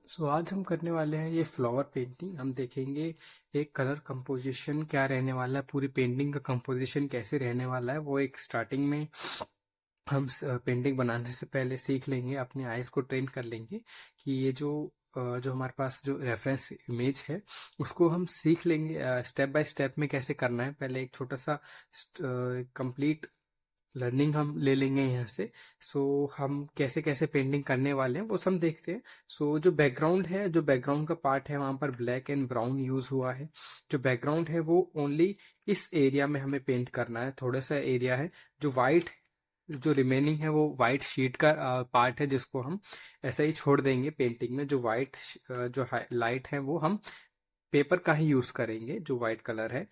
आज हम करने वाले हैं ये फ्लावर पेंटिंग। हम देखेंगे एक कलर कंपोजिशन क्या रहने वाला है, पूरी पेंटिंग का कंपोजिशन कैसे रहने वाला है। वो एक स्टार्टिंग में हम पेंटिंग बनाने से पहले सीख लेंगे, अपने आइज को ट्रेन कर लेंगे कि ये जो हमारे पास जो रेफरेंस इमेज है उसको हम सीख लेंगे स्टेप बाय स्टेप में कैसे करना है। पहले एक छोटा सा कंप्लीट लर्निंग हम ले लेंगे यहाँ से। हम कैसे कैसे पेंटिंग करने वाले हैं वो सब देखते हैं। जो बैकग्राउंड है, जो बैकग्राउंड का पार्ट है, वहां पर ब्लैक एंड ब्राउन यूज हुआ है। जो बैकग्राउंड है वो ओनली इस एरिया में हमें पेंट करना है, थोड़ा सा एरिया है। जो वाइट जो रिमेनिंग है वो वाइट शीट का पार्ट है, जिसको हम ऐसा ही छोड़ देंगे पेंटिंग में। जो वाइट जो लाइट है वो हम पेपर का ही यूज करेंगे, जो वाइट कलर है।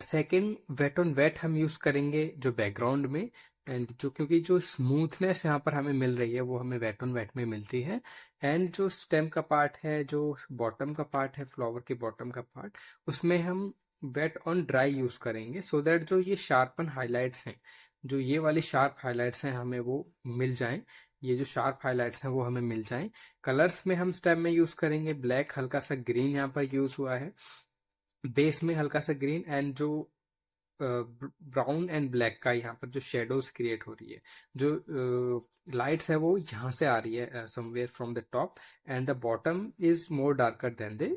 सेकंड, वेट ऑन वेट हम यूज करेंगे जो बैकग्राउंड में। एंड जो क्योंकि जो स्मूथनेस यहाँ पर हमें मिल रही है वो हमें वेट ऑन वेट में मिलती है। एंड जो स्टेम का पार्ट है, जो बॉटम का पार्ट है, फ्लावर के बॉटम का पार्ट, उसमें हम वेट ऑन ड्राई यूज करेंगे, सो दैट जो ये शार्पन हाइलाइट्स हैं, जो ये वाली शार्प हाइलाइट्स हैं, हमें वो मिल जाएं। ये जो शार्प हाइलाइट्स हैं वो हमें मिल जाएं। कलर्स में हम स्टेम में यूज करेंगे ब्लैक, हल्का सा ग्रीन यहाँ पर यूज हुआ है, बेस में हल्का सा ग्रीन, एंड जो ब्राउन एंड ब्लैक का यहाँ पर जो शेडोज क्रिएट हो रही है, जो लाइट्स है वो यहाँ से आ रही है somewhere from the top, and the bottom is more darker then the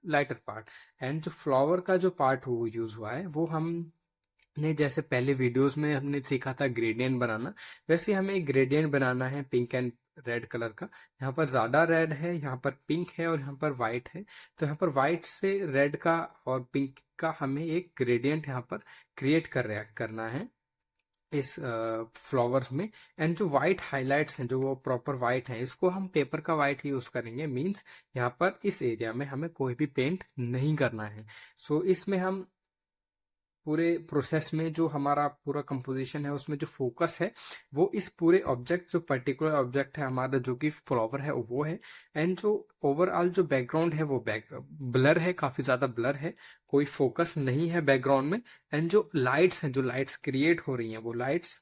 lighter part. And जो फ्लावर का जो पार्ट वो यूज हुआ है वो हमने जैसे पहले वीडियोस में हमने सीखा था ग्रेडियंट बनाना, वैसे हमें एक ग्रेडियंट बनाना है पिंक एंड रेड कलर का। यहाँ पर ज्यादा रेड है, यहाँ पर पिंक है, और यहाँ पर व्हाइट है। तो यहाँ पर व्हाइट से रेड का और पिंक का हमें एक ग्रेडियंट यहाँ पर क्रिएट करना है इस फ्लावर में। एंड जो व्हाइट हाइलाइट्स हैं, जो वो प्रॉपर व्हाइट हैं, इसको हम पेपर का व्हाइट यूज करेंगे। मींस यहाँ पर इस एरिया में हमें कोई भी पेंट नहीं करना है। इसमें हम पूरे प्रोसेस में जो हमारा पूरा कंपोजिशन है उसमें जो फोकस है वो इस पूरे ऑब्जेक्ट, जो पर्टिकुलर ऑब्जेक्ट है हमारा जो कि फ्लावर है वो है। एंड जो ओवरऑल जो बैकग्राउंड है वो ब्लर है, काफी ज्यादा ब्लर है, कोई फोकस नहीं है बैकग्राउंड में। एंड जो लाइट्स हैं, जो लाइट्स क्रिएट हो रही हैं, वो लाइट्स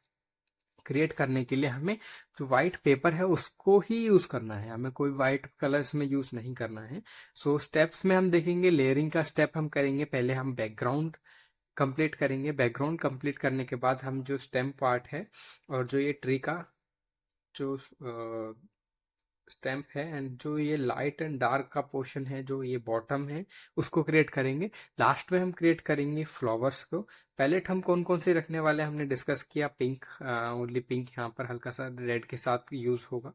क्रिएट करने के लिए हमें जो व्हाइट पेपर है उसको ही यूज करना है, हमें कोई व्हाइट कलर्स में यूज नहीं करना है। स्टेप्स में हम देखेंगे, लेयरिंग का स्टेप हम करेंगे। पहले हम बैकग्राउंड कंप्लीट करेंगे, बैकग्राउंड कंप्लीट करने के बाद हम जो स्टेम पार्ट है और जो ये ट्री का जो स्टेम्प है, एंड जो ये लाइट एंड डार्क का पोर्शन है, जो ये बॉटम है, उसको क्रिएट करेंगे। लास्ट में हम क्रिएट करेंगे फ्लावर्स को। पैलेट हम कौन कौन से रखने वाले हैं हमने डिस्कस किया, पिंक, ओनली पिंक यहाँ पर हल्का सा रेड के साथ यूज होगा,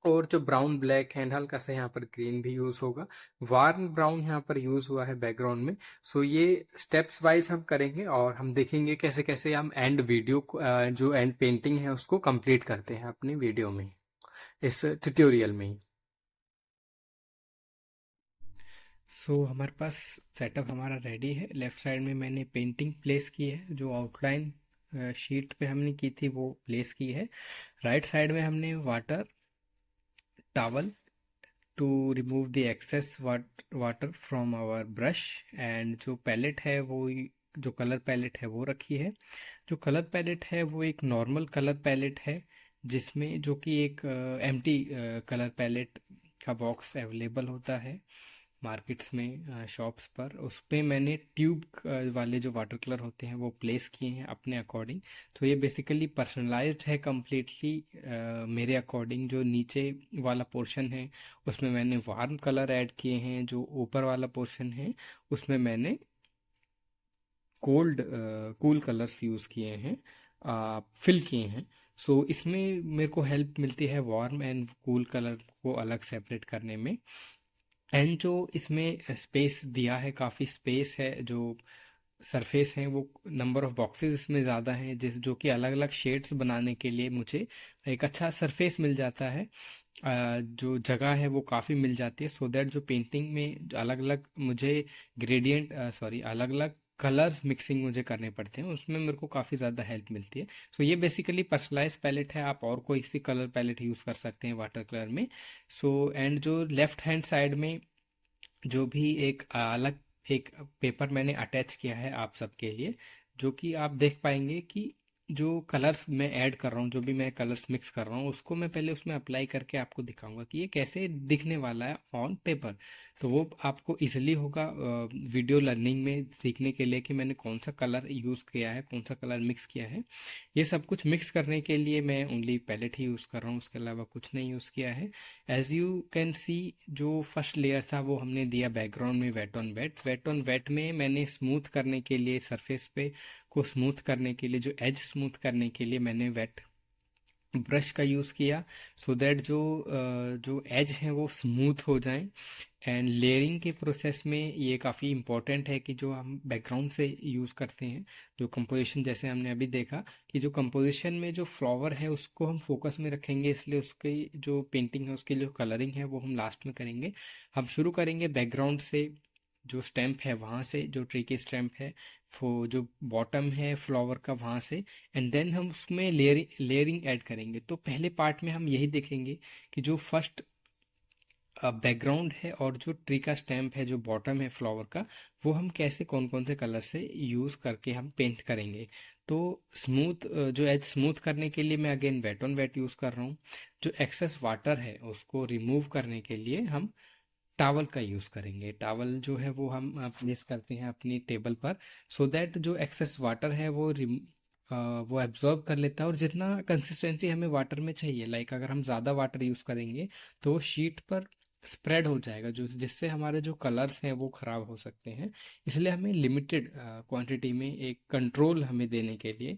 और जो ब्राउन ब्लैक है, हल्का सा यहाँ पर ग्रीन भी यूज होगा, वार्म ब्राउन यहाँ पर यूज हुआ है बैकग्राउंड में। ये स्टेप्स वाइज हम करेंगे और हम देखेंगे कैसे कैसे हम एंड वीडियो को जो एंड पेंटिंग है उसको कंप्लीट करते हैं अपनी वीडियो में, इस ट्यूटोरियल में ही। हमारे पास सेटअप हमारा रेडी है। लेफ्ट साइड में मैंने पेंटिंग प्लेस की है, जो आउटलाइन शीट पे हमने की थी वो प्लेस की है। राइट साइड में हमने water towel to remove the excess water from our brush, and जो पैलेट है वो जो कलर पैलेट है वो रखी है। जो कलर पैलेट है वो एक नॉर्मल कलर पैलेट है, जिसमें जो कि एक एम्प्टी कलर पैलेट का बॉक्स अवेलेबल होता है मार्केट्स में, शॉप्स पर। उस पे मैंने ट्यूब वाले जो वाटर कलर होते हैं वो प्लेस किए हैं अपने अकॉर्डिंग। तो ये बेसिकली पर्सनलाइज्ड है कम्प्लीटली मेरे अकॉर्डिंग। जो नीचे वाला पोर्शन है उसमें मैंने वार्म कलर ऐड किए हैं, जो ऊपर वाला पोर्शन है उसमें मैंने कूल कलर्स यूज़ किए हैं, फिल किए हैं। इसमें मेरे को हेल्प मिलती है वार्म एंड कूल कलर को अलग सेपरेट करने में। एंड जो इसमें स्पेस दिया है, काफ़ी स्पेस है, जो सरफेस है वो नंबर ऑफ बॉक्सेस इसमें ज़्यादा हैं, जो कि अलग अलग शेड्स बनाने के लिए मुझे एक अच्छा सरफेस मिल जाता है। जो जगह है वो काफ़ी मिल जाती है, सो दैट जो पेंटिंग में अलग अलग मुझे ग्रेडियंट अलग अलग कलर्स मिक्सिंग मुझे करने पड़ते हैं, उसमें मेरे को काफ़ी ज़्यादा हेल्प मिलती है। ये बेसिकली पर्सनलाइज पैलेट है, आप और कोई सी कलर पैलेट यूज़ कर सकते हैं वाटर कलर में। एंड जो लेफ्ट हैंड साइड में जो भी एक अलग एक पेपर मैंने अटैच किया है आप सबके लिए, जो कि आप देख पाएंगे कि जो कलर्स मैं ऐड कर रहा हूँ, जो भी मैं कलर्स मिक्स कर रहा हूँ, उसको मैं पहले उसमें अप्लाई करके आपको दिखाऊंगा कि ये कैसे दिखने वाला है ऑन पेपर। तो वो आपको इजीली होगा वीडियो लर्निंग में सीखने के लिए कि मैंने कौन सा कलर यूज़ किया है, कौन सा कलर मिक्स किया है। ये सब कुछ मिक्स करने के लिए मैं ओनली पैलेट ही यूज़ कर रहा हूँ, उसके अलावा कुछ नहीं यूज़ किया है। एज यू कैन सी, जो फर्स्ट लेयर था वो हमने दिया बैकग्राउंड में wet on wet. Wet on wet में मैंने स्मूथ करने के लिए, सरफेस पे को स्मूथ करने के लिए, जो एज स्मूथ करने के लिए मैंने वेट ब्रश का यूज़ किया, सो दैट जो एज हैं वो स्मूथ हो जाएं। एंड लेयरिंग के प्रोसेस में ये काफ़ी इंपॉर्टेंट है कि जो हम बैकग्राउंड से यूज़ करते हैं, जो कंपोजिशन, जैसे हमने अभी देखा कि जो कंपोजिशन में जो फ्लावर है उसको हम फोकस में रखेंगे, इसलिए उसकी जो पेंटिंग है, उसकी जो कलरिंग है वो हम लास्ट में करेंगे। हम शुरू करेंगे बैकग्राउंड से, जो स्टैम्प है वहाँ से, जो ट्री की स्टैम्प है, जो बॉटम है फ्लावर का वहाँ से, एंड देन हम उसमें लेयरिंग ऐड करेंगे। तो पहले पार्ट में हम यही देखेंगे कि जो फर्स्ट बैकग्राउंड है और जो ट्री का स्टैम्प है, जो बॉटम है फ्लावर का, वो हम कैसे, कौन कौन से कलर से यूज़ करके हम पेंट करेंगे। तो स्मूथ, जो एज स्मूथ करने के लिए मैं again wet on wet use कर रहा हूँ। जो एक्सेस वाटर है उसको रिमूव करने के लिए हम टावल का यूज़ करेंगे। टावल जो है वो हम प्लेस करते हैं अपनी टेबल पर, सो दैट जो एक्सेस वाटर है वो एब्जॉर्ब कर लेता है। और जितना कंसिस्टेंसी हमें वाटर में चाहिए, लाइक अगर हम ज़्यादा वाटर यूज़ करेंगे तो वो शीट पर स्प्रेड हो जाएगा, जो जिससे हमारे जो कलर्स हैं वो ख़राब हो सकते हैं। इसलिए हमें लिमिटेड क्वांटिटी में, एक कंट्रोल हमें देने के लिए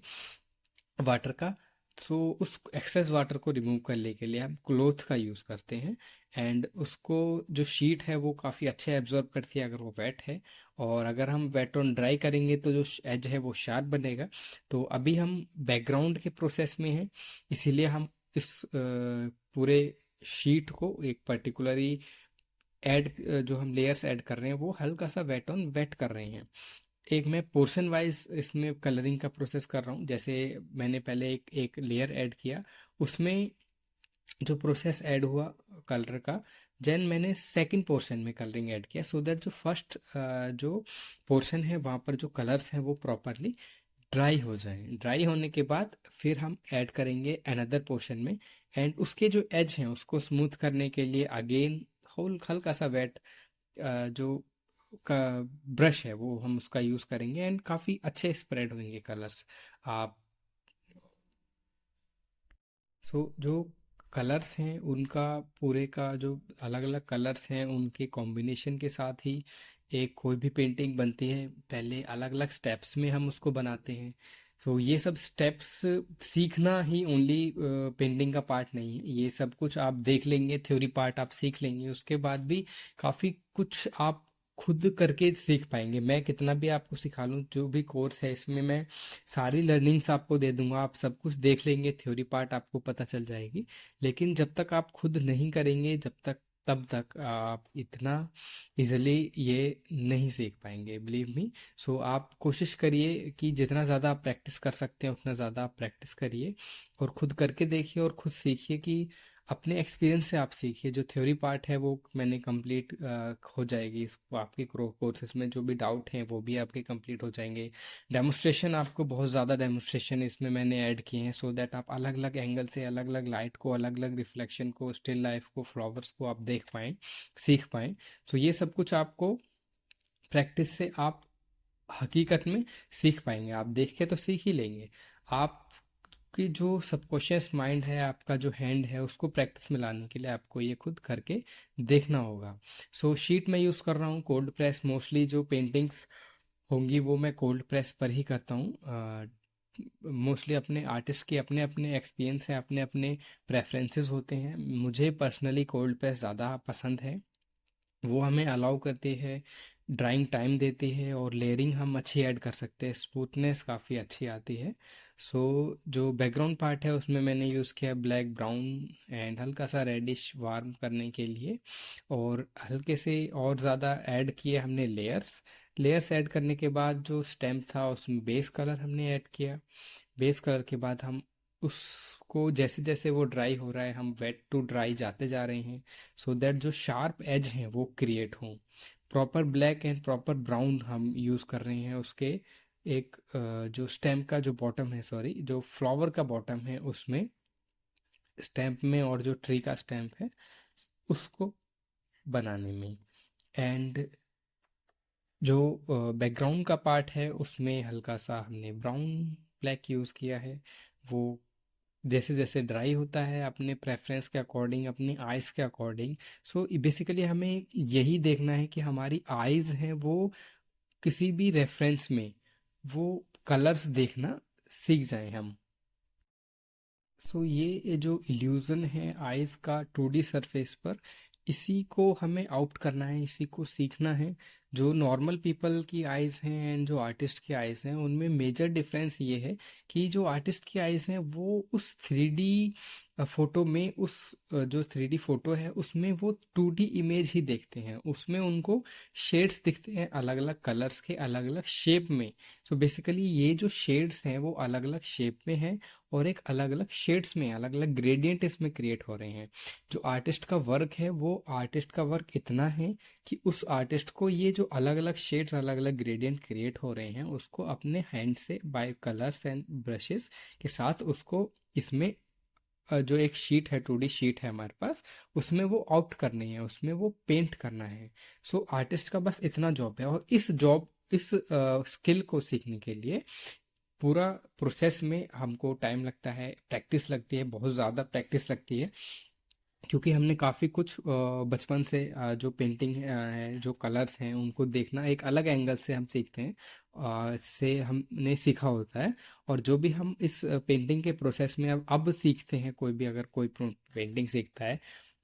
वाटर का, सो उस एक्सेस वाटर को रिमूव करने के लिए हम क्लोथ का यूज़ करते हैं। एंड उसको, जो शीट है वो काफ़ी अच्छे एब्जॉर्ब करती है अगर वो वेट है। और अगर हम वेट ऑन ड्राई करेंगे तो जो एज है वो शार्प बनेगा। तो अभी हम बैकग्राउंड के प्रोसेस में हैं, इसीलिए हम इस पूरे शीट को एक पर्टिकुलरली ऐड, जो हम लेयर्स ऐड कर रहे हैं वो हल्का सा वेट ऑन वेट कर रहे हैं। एक मैं पोर्शन वाइज इसमें कलरिंग का प्रोसेस कर रहा हूँ। जैसे मैंने पहले एक एक लेयर ऐड किया, उसमें जो प्रोसेस ऐड हुआ कलर का, देन मैंने सेकंड पोर्शन में कलरिंग ऐड किया, सो दैट जो फर्स्ट जो पोर्शन है वहाँ पर जो कलर्स हैं वो प्रॉपरली ड्राई हो जाए। ड्राई होने के बाद फिर हम ऐड करेंगे अनदर पोर्शन में। एंड उसके जो एज हैं उसको स्मूथ करने के लिए अगेन होल हल्का सा वेट, जो का ब्रश है वो हम उसका यूज़ करेंगे, एंड काफ़ी अच्छे स्प्रेड होंगे कलर्स। आप, जो कलर्स हैं उनका, पूरे का जो अलग अलग कलर्स हैं उनके कॉम्बिनेशन के साथ ही एक कोई भी पेंटिंग बनती है। पहले अलग अलग स्टेप्स में हम उसको बनाते हैं। तो ये सब स्टेप्स सीखना ही ओनली पेंटिंग का पार्ट नहीं है, ये सब कुछ आप देख लेंगे, थ्योरी पार्ट आप सीख लेंगे, उसके बाद भी काफ़ी कुछ आप खुद करके सीख पाएंगे। मैं कितना भी आपको सिखा लूँ, जो भी कोर्स है इसमें मैं सारी लर्निंग्स आपको दे दूंगा, आप सब कुछ देख लेंगे, थ्योरी पार्ट आपको पता चल जाएगी। लेकिन जब तक आप खुद नहीं करेंगे, तब तक आप इतना इजीली ये नहीं सीख पाएंगे, बिलीव मी। सो आप कोशिश करिए कि जितना ज़्यादा आप प्रैक्टिस कर सकते हैं उतना ज़्यादा आप प्रैक्टिस करिए, और खुद करके देखिए और खुद सीखिए, कि अपने एक्सपीरियंस से आप सीखिए। जो थ्योरी पार्ट है वो मैंने कंप्लीट हो जाएगी, इसको आपके कोर्सेज में जो भी डाउट हैं वो भी आपके कंप्लीट हो जाएंगे। डेमोस्ट्रेशन, आपको बहुत ज़्यादा डेमोस्ट्रेशन इसमें मैंने ऐड किए हैं, सो दैट आप अलग अलग एंगल से, अलग अलग लाइट को, अलग अलग रिफ्लेक्शन को, स्टिल लाइफ को, फ्लावर्स को आप देख पाएँ, सीख पाएँ। सो ये सब कुछ आपको प्रैक्टिस से आप हकीकत में सीख पाएंगे। आप देख के तो सीख ही लेंगे, आपकी जो सबकॉन्शियस माइंड है, आपका जो हैंड है, उसको प्रैक्टिस में लाने के लिए आपको ये खुद करके देखना होगा। सो शीट में यूज़ कर रहा हूँ कोल्ड प्रेस। मोस्टली जो पेंटिंग्स होंगी वो मैं कोल्ड प्रेस पर ही करता हूँ। मोस्टली अपने आर्टिस्ट के अपने अपने एक्सपीरियंस है, अपने अपने प्रेफरेंसेस होते हैं। मुझे पर्सनली कोल्ड प्रेस ज़्यादा पसंद है, वो हमें अलाउ करते हैं, ड्राइंग टाइम देती है, और लेयरिंग हम अच्छी ऐड कर सकते हैं, स्मूथनेस काफ़ी अच्छी आती है। सो जो बैकग्राउंड पार्ट है उसमें मैंने यूज़ किया ब्लैक, ब्राउन एंड हल्का सा रेडिश वार्म करने के लिए, और हल्के से और ज़्यादा ऐड किए हमने लेयर्स। लेयर्स ऐड करने के बाद जो स्टैम्प था उसमें बेस कलर हमने ऐड किया। बेस कलर के बाद हम उसको, जैसे जैसे वो ड्राई हो रहा है, हम वेट टू ड्राई जाते जा रहे हैं, सो दैट जो शार्प एज हैं वो क्रिएट हों। Proper black and proper brown हम यूज़ कर रहे हैं उसके एक जो स्टेम का जो बॉटम है, सॉरी, जो फ्लावर का बॉटम है उसमें, स्टैम्प में, और जो ट्री का स्टैम्प है उसको बनाने में। एंड जो बैकग्राउंड का पार्ट है उसमें हल्का सा हमने ब्राउन ब्लैक यूज़ किया है। वो जैसे जैसे ड्राई होता है अपने प्रेफरेंस के अकॉर्डिंग, अपनी आइज़ के अकॉर्डिंग। सो बेसिकली हमें यही देखना है कि हमारी आइज़ हैं वो किसी भी रेफरेंस में वो कलर्स देखना सीख जाएं हम। सो ये जो इल्यूजन है आइज का 2D सरफेस पर, इसी को हमें आउट करना है, इसी को सीखना है। जो नॉर्मल पीपल की आइज हैं एंड जो आर्टिस्ट की आइज हैं उनमें मेजर डिफरेंस ये है कि जो आर्टिस्ट की आइज हैं वो उस 3D फोटो में, उस जो 3D फोटो है उसमें वो 2D इमेज ही देखते हैं, उसमें उनको शेड्स दिखते हैं अलग अलग कलर्स के, अलग अलग शेप में। सो बेसिकली ये जो शेड्स हैं वो अलग अलग शेप में हैं और एक अलग अलग शेड्स में, अलग अलग ग्रेडियंट इसमें क्रिएट हो रहे हैं। जो आर्टिस्ट का वर्क है वो आर्टिस्ट का वर्क इतना है कि उस आर्टिस्ट को ये जो अलग अलग शेड्स, अलग अलग ग्रेडियंट क्रिएट हो रहे हैं उसको अपने हैंड से बाय कलर्स एंड ब्रशेस के साथ उसको इसमें जो एक शीट है, 2D शीट है हमारे पास, उसमें वो आउट करनी है, उसमें वो पेंट करना है। सो आर्टिस्ट का बस इतना जॉब है। और इस स्किल को सीखने के लिए पूरा प्रोसेस में हमको टाइम लगता है, प्रैक्टिस लगती है, बहुत ज़्यादा प्रैक्टिस लगती है। क्योंकि हमने काफ़ी कुछ बचपन से जो पेंटिंग है, जो कलर्स हैं उनको देखना एक अलग एंगल से हम सीखते हैं, से हमने सीखा होता है। और जो भी हम इस पेंटिंग के प्रोसेस में अब सीखते हैं, कोई भी अगर कोई पेंटिंग सीखता है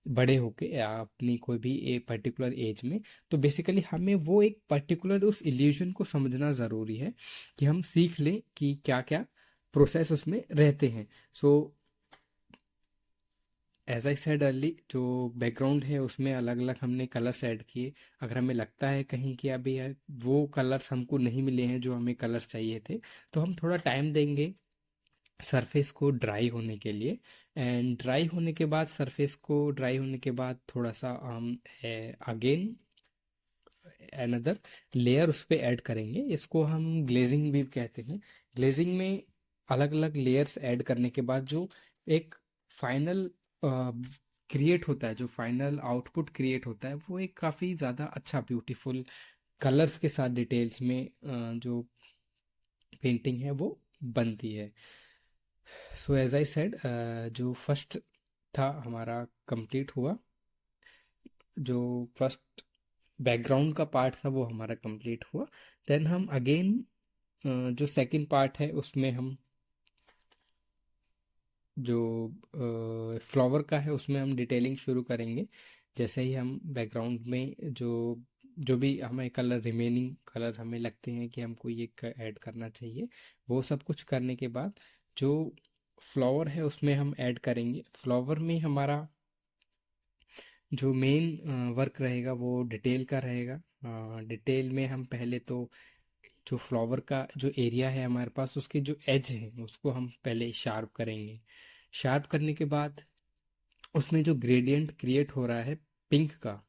बड़े होके या अपनी कोई भी एक पर्टिकुलर एज में, तो बेसिकली हमें वो एक पर्टिकुलर उस इल्यूजन को समझना ज़रूरी है कि हम सीख लें कि क्या क्या प्रोसेस उसमें रहते हैं। So as I said early, जो बैकग्राउंड है उसमें अलग अलग हमने कलर्स ऐड किए। अगर हमें लगता है कहीं कि अभी वो कलर्स हमको नहीं मिले हैं जो हमें कलर्स चाहिए थे, तो हम थोड़ा टाइम देंगे सरफेस को ड्राई होने के लिए। एंड ड्राई होने के बाद, सरफेस को ड्राई होने के बाद थोड़ा सा हम अगेन अनदर लेयर उस पर ऐड करेंगे। इसको हम ग्लेजिंग भी कहते हैं। ग्लेजिंग में अलग अलग लेयर्स ऐड करने के बाद जो एक फाइनल क्रिएट होता है, जो फाइनल आउटपुट क्रिएट होता है, वो एक काफ़ी ज़्यादा अच्छा ब्यूटीफुल कलर्स के साथ डिटेल्स में जो पेंटिंग है वो बनती है। सो एज आई सेड, जो फर्स्ट था हमारा कंप्लीट हुआ, जो फर्स्ट बैकग्राउंड का पार्ट था वो हमारा कंप्लीट हुआ। देन हम अगेन जो सेकंड पार्ट है उसमें हम जो फ्लावर का है उसमें हम डिटेलिंग शुरू करेंगे। जैसे ही हम बैकग्राउंड में जो जो भी हमें कलर, रिमेनिंग कलर हमें लगते हैं कि हमको ये ऐड करना चाहिए, वो सब कुछ करने के बाद जो फ्लावर है उसमें हम ऐड करेंगे। फ्लावर में हमारा जो मेन वर्क रहेगा वो डिटेल का रहेगा। डिटेल में हम पहले तो जो फ्लावर का जो एरिया है हमारे पास, उसके जो एज है उसको हम पहले शार्प करेंगे। शार्प करने के बाद उसमें जो ग्रेडियंट क्रिएट हो रहा है पिंक का,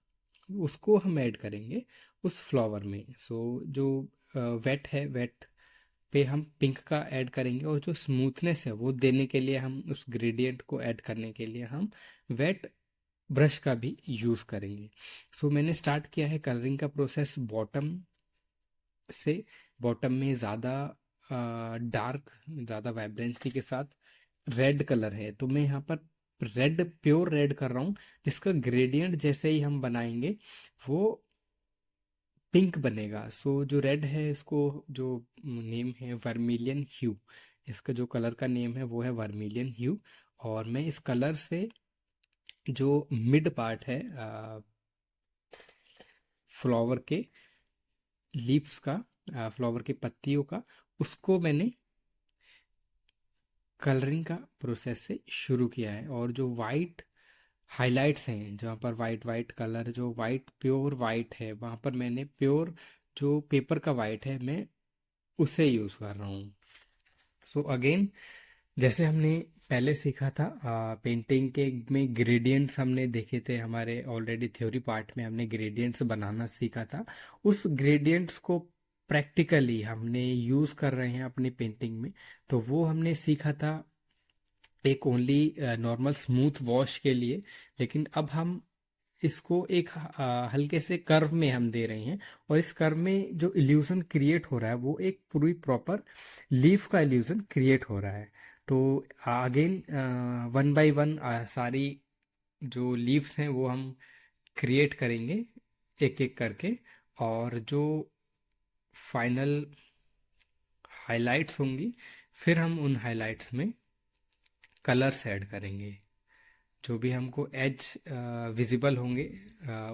उसको हम ऐड करेंगे उस फ्लावर में। सो जो वेट है, वेट पे हम पिंक का ऐड करेंगे। और जो स्मूथनेस है वो देने के लिए, हम उस ग्रेडियंट को ऐड करने के लिए हम वेट ब्रश का भी यूज़ करेंगे। सो मैंने स्टार्ट किया है कलरिंग का प्रोसेस बॉटम से। बॉटम में ज़्यादा डार्क, ज़्यादा वाइब्रेंसी के साथ रेड कलर है, तो मैं यहाँ पर रेड, प्योर रेड कर रहा हूँ, जिसका ग्रेडियंट जैसे ही हम बनाएंगे वो पिंक बनेगा। सो जो रेड है, इसको जो नेम है वर्मिलियन ह्यू, इसका जो कलर का नेम है वो है वर्मिलियन ह्यू। और मैं इस कलर से जो मिड पार्ट है फ्लावर के लीव्स का, फ्लावर के पत्तियों का, उसको मैंने कलरिंग का प्रोसेस से शुरू किया है। और जो वाइट हाइलाइट्स हैं, जहाँ पर वाइट वाइट कलर, जो वाइट प्योर वाइट है, वहाँ पर मैंने प्योर जो पेपर का वाइट है मैं उसे यूज़ कर रहा हूँ। सो अगेन, जैसे हमने पहले सीखा था पेंटिंग के में ग्रेडियंट्स हमने देखे थे, हमारे ऑलरेडी थ्योरी पार्ट में हमने ग्रेडियंट्स बनाना सीखा था। उस ग्रेडियंट्स को प्रैक्टिकली हमने यूज़ कर रहे हैं अपनी पेंटिंग में, तो वो हमने सीखा था एक ओनली नॉर्मल स्मूथ वॉश के लिए। लेकिन अब हम इसको एक हल्के से कर्व में हम दे रहे हैं, और इस कर्व में जो इल्यूजन क्रिएट हो रहा है वो एक पूरी प्रॉपर लीफ का इल्यूजन क्रिएट हो रहा है। तो अगेन वन बाय वन सारी जो लीव्स हैं वो हम क्रिएट करेंगे एक एक करके, और जो फाइनल हाइलाइट्स होंगी फिर हम उन हाइलाइट्स में कलर्स ऐड करेंगे। जो भी हमको एज विजिबल होंगे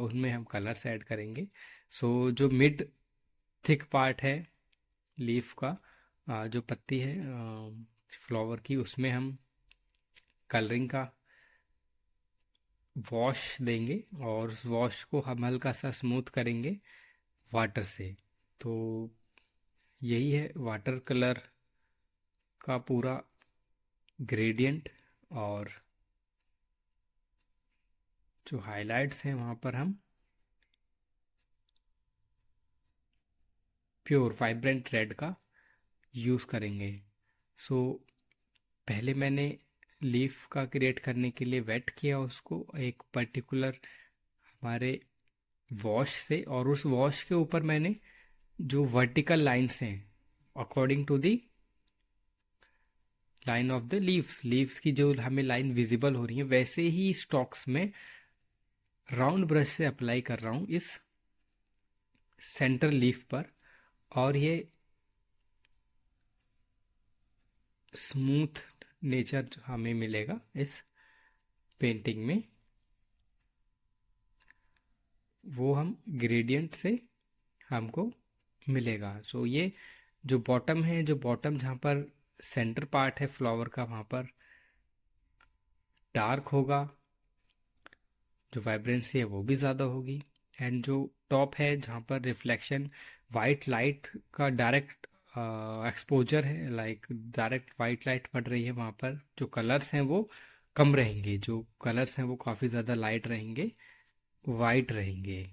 उनमें हम कलर्स ऐड करेंगे। सो जो मिड थिक पार्ट है लीफ का, जो पत्ती है फ्लावर की, उसमें हम कलरिंग का वॉश देंगे, और उस वॉश को हम हल्का सा स्मूथ करेंगे वाटर से। तो यही है वाटर कलर का पूरा ग्रेडियंट, और जो हाइलाइट्स हैं वहाँ पर हम प्योर वाइब्रेंट रेड का यूज़ करेंगे। सो पहले मैंने लीफ का क्रिएट करने के लिए वेट किया उसको एक पर्टिकुलर हमारे वॉश से, और उस वॉश के ऊपर मैंने जो वर्टिकल लाइंस हैं according to the line of the leaves की जो हमें लाइन विजिबल हो रही है, वैसे ही स्टॉक्स में राउंड ब्रश से अप्लाई कर रहा हूं इस सेंटर लीफ पर, और ये स्मूथ नेचर हमें मिलेगा इस पेंटिंग में, वो हम ग्रेडियंट से हमको मिलेगा। सो ये जो बॉटम है, जो बॉटम जहाँ पर सेंटर पार्ट है फ्लावर का, वहाँ पर डार्क होगा, जो वाइब्रेंसी है वो भी ज़्यादा होगी। एंड जो टॉप है जहाँ पर रिफ्लेक्शन वाइट लाइट का डायरेक्ट एक्सपोजर है, लाइक डायरेक्ट वाइट लाइट पड़ रही है, वहाँ पर जो कलर्स हैं वो कम रहेंगे, जो कलर्स हैं वो काफ़ी ज़्यादा लाइट रहेंगे, वाइट रहेंगे।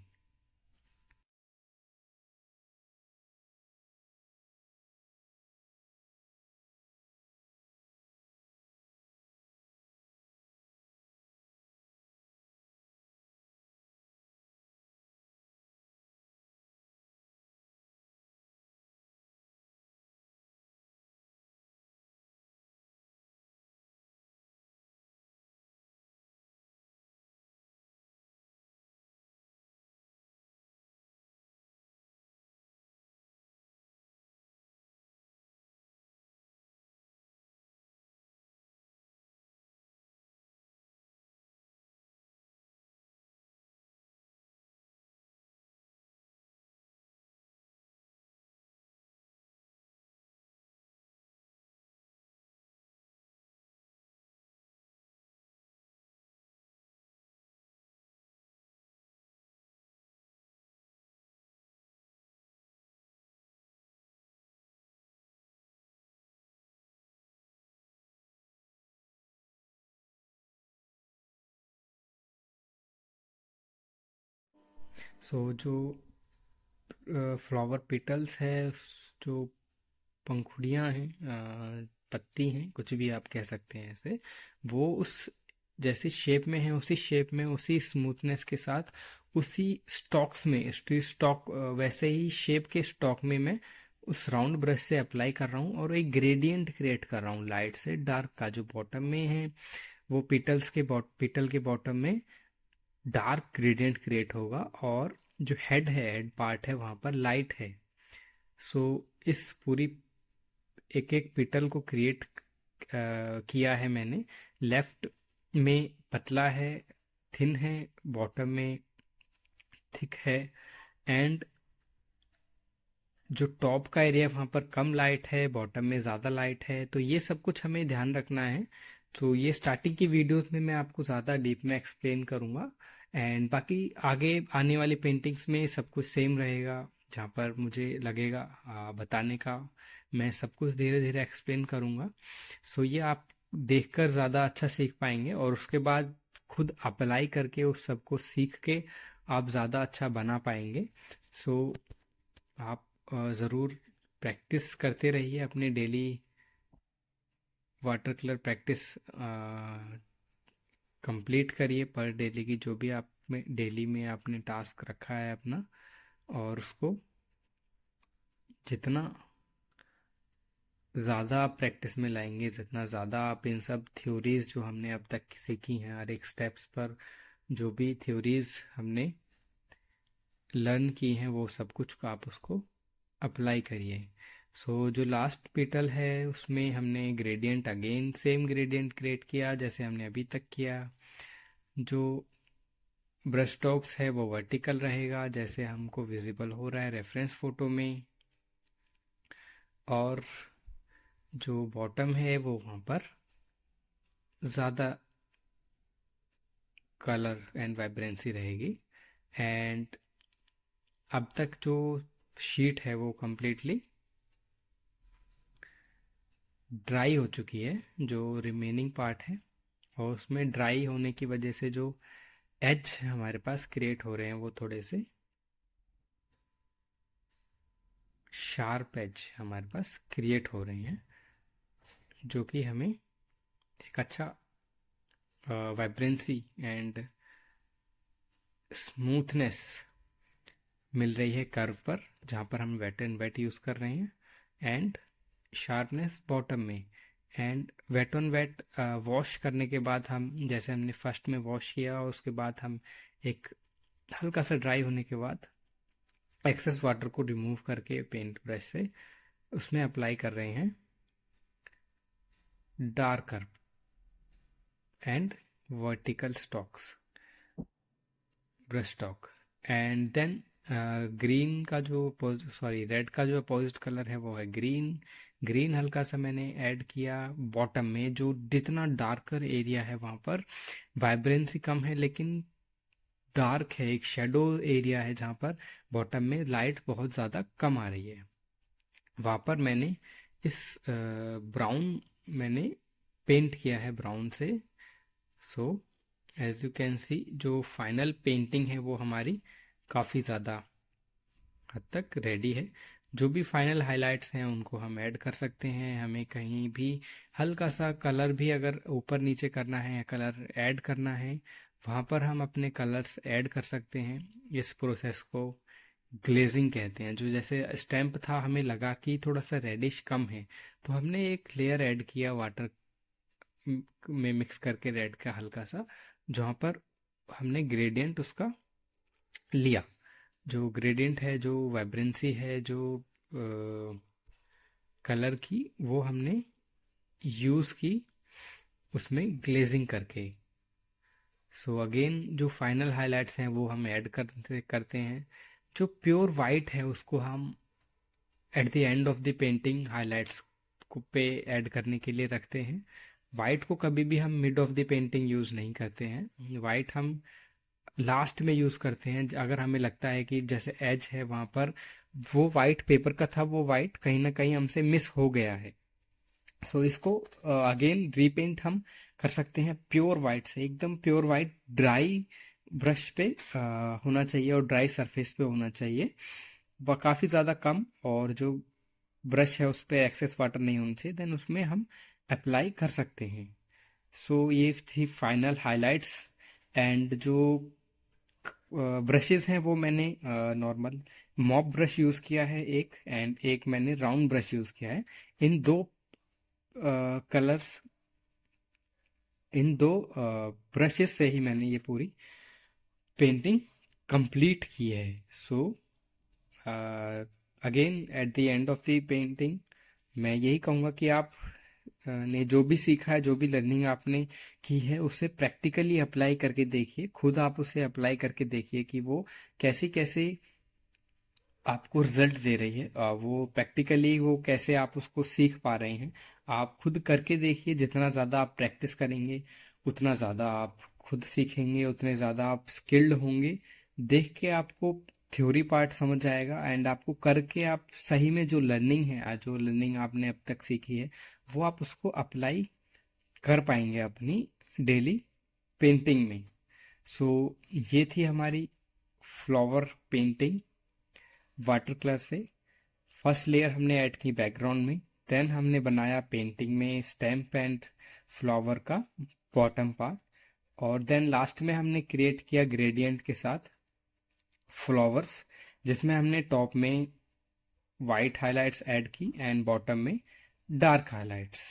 सो जो फ्लावर पेटल्स है, जो पंखुड़ियाँ हैं, पत्ती हैं, कुछ भी आप कह सकते हैं ऐसे, वो उस जैसी शेप में है उसी शेप में, उसी स्मूथनेस के साथ, उसी स्टॉक्स में, स्टॉक वैसे ही शेप के स्टॉक में मैं उस राउंड ब्रश से अप्लाई कर रहा हूँ, और एक ग्रेडियंट क्रिएट कर रहा हूँ लाइट से डार्क का। जो बॉटम में है वो पिटल के बॉटम में डार्क ग्रेडियंट क्रिएट होगा, और जो हेड पार्ट है वहाँ पर लाइट है। सो इस पूरी एक एक पिटल को क्रिएट किया है मैंने। लेफ्ट में पतला है, थिन है, बॉटम में थिक है, एंड जो टॉप का एरिया वहाँ पर कम लाइट है, बॉटम में ज़्यादा लाइट है। तो ये सब कुछ हमें ध्यान रखना है। तो ये स्टार्टिंग की वीडियोस में मैं आपको ज़्यादा डीप में एक्सप्लेन करूँगा, एंड बाकी आगे आने वाली पेंटिंग्स में सब कुछ सेम रहेगा। जहाँ पर मुझे लगेगा बताने का, मैं सब कुछ धीरे धीरे एक्सप्लेन करूँगा। सो ये आप देखकर ज़्यादा अच्छा सीख पाएंगे, और उसके बाद खुद अप्लाई करके उस सब को सीख के आप ज़्यादा अच्छा बना पाएंगे। सो आप ज़रूर प्रैक्टिस करते रहिए, अपने daily water colour practice complete करिए पर डेली की, जो भी आप में डेली में आपने टास्क रखा है अपना, और उसको जितना ज़्यादा आप प्रैक्टिस में लाएंगे, जितना ज़्यादा आप इन सब थ्योरीज जो हमने अब तक सीखी हैं, हर एक स्टेप्स पर जो भी थ्योरीज हमने लर्न की हैं, वो सब कुछ को आप उसको अप्लाई करिए। सो जो लास्ट पेटल है उसमें हमने gradient, again same gradient create किया जैसे हमने अभी तक किया। जो ब्रश स्ट्रोक्स है वो वर्टिकल रहेगा जैसे हमको विजिबल हो रहा है रेफरेंस फोटो में, और जो बॉटम है वो वहाँ पर ज़्यादा कलर एंड वाइब्रेंसी रहेगी। एंड अब तक जो शीट है वो कम्प्लीटली ड्राई हो चुकी है, जो रिमेनिंग पार्ट है, और उसमें ड्राई होने की वजह से जो एज हमारे पास क्रिएट हो रहे हैं वो थोड़े से शार्प एज हमारे पास क्रिएट हो रहे हैं, जो कि हमें एक अच्छा वाइब्रेंसी एंड स्मूथनेस मिल रही है कर्व पर, जहाँ पर हम वेट एंड वेट यूज़ कर रहे हैं, एंड शार्पनेस बॉटम में। And wet on wet wash करने के बाद हम, जैसे हमने फर्स्ट में वॉश किया और उसके बाद हम एक हल्का सा ड्राई होने के बाद एक्सेस वाटर को रिमूव करके पेंट ब्रश से उसमें अप्लाई कर रहे हैं darker and vertical strokes, brush stroke. And then green का जो रेड का जो अपोजिट कलर है वो है ग्रीन। ग्रीन हल्का सा मैंने ऐड किया बॉटम में, जो जितना डार्कर एरिया है वहाँ पर वाइब्रेंसी कम है लेकिन डार्क है, एक शेडो एरिया है जहाँ पर बॉटम में लाइट बहुत ज़्यादा कम आ रही है, वहाँ पर मैंने इस ब्राउन मैंने पेंट किया है ब्राउन से। So as you can see जो फाइनल पेंटिंग है वो हमारी काफ़ी ज़्यादा हद तक रेडी है। जो भी फाइनल हाइलाइट्स हैं उनको हम ऐड कर सकते हैं, हमें कहीं भी हल्का सा कलर भी अगर ऊपर नीचे करना है या कलर ऐड करना है वहाँ पर हम अपने कलर्स ऐड कर सकते हैं। इस प्रोसेस को ग्लेजिंग कहते हैं। जो जैसे स्टैम्प था हमें लगा कि थोड़ा सा रेडिश कम है, तो हमने एक लेयर ऐड किया वाटर में मिक्स करके रेड का हल्का सा, जहाँ पर हमने ग्रेडियंट उसका लिया। जो ग्रेडियंट है, जो वाइब्रेंसी है, जो कलर की, वो हमने यूज़ की उसमें ग्लेजिंग करके। सो अगेन जो फाइनल हाइलाइट्स हैं वो हम ऐड करते हैं। जो प्योर वाइट है उसको हम at the end of the painting highlights को पे ऐड करने के लिए रखते हैं। वाइट को कभी भी हम mid of the painting use नहीं करते हैं, वाइट हम लास्ट में यूज़ करते हैं। अगर हमें लगता है कि जैसे एज है वहाँ पर वो वाइट पेपर का था, वो वाइट कहीं ना कहीं हमसे मिस हो गया है, सो इसको अगेन रीपेंट हम कर सकते हैं प्योर वाइट से। एकदम प्योर वाइट ड्राई ब्रश पे होना चाहिए और ड्राई सरफेस पे होना चाहिए, वह काफ़ी ज़्यादा कम, और जो ब्रश है उस पर एक्सेस वाटर नहीं होना चाहिए, देन उसमें हम अप्लाई कर सकते हैं। सो ये थी फाइनल हाइलाइट्स। एंड जो ब्रशेस हैं वो मैंने नॉर्मल मॉप ब्रश यूज़ किया है एक, एंड एक मैंने राउंड ब्रश यूज़ किया है। इन दो कलर्स, इन दो ब्रशेस से ही मैंने ये पूरी पेंटिंग कंप्लीट की है। So again at the end of the painting मैं यही कहूँगा कि आप ने जो भी सीखा है, जो भी लर्निंग आपने की है, उसे प्रैक्टिकली अप्लाई करके देखिए। खुद आप उसे अप्लाई करके देखिए कि वो कैसे कैसे आपको रिजल्ट दे रही है, वो प्रैक्टिकली वो कैसे आप उसको सीख पा रहे हैं। आप खुद करके देखिए, जितना ज़्यादा आप प्रैक्टिस करेंगे उतना ज़्यादा आप खुद सीखेंगे, उतने ज़्यादा आप स्किल्ड होंगे। देख के आपको थ्योरी पार्ट समझ आएगा, एंड आपको करके आप सही में जो लर्निंग है, जो लर्निंग आपने अब तक सीखी है, वो आप उसको अप्लाई कर पाएंगे अपनी डेली पेंटिंग में। सो ये थी हमारी फ्लावर पेंटिंग वाटर कलर से। फर्स्ट लेयर हमने ऐड की बैकग्राउंड में, देन हमने बनाया पेंटिंग में स्टैम्प एंड फ्लावर का बॉटम पार्ट, और देन लास्ट में हमने क्रिएट किया ग्रेडियंट के साथ फ्लावर्स, जिसमें हमने टॉप में वाइट हाइलाइट्स ऐड की एंड बॉटम में डार्क हाइलाइट्स।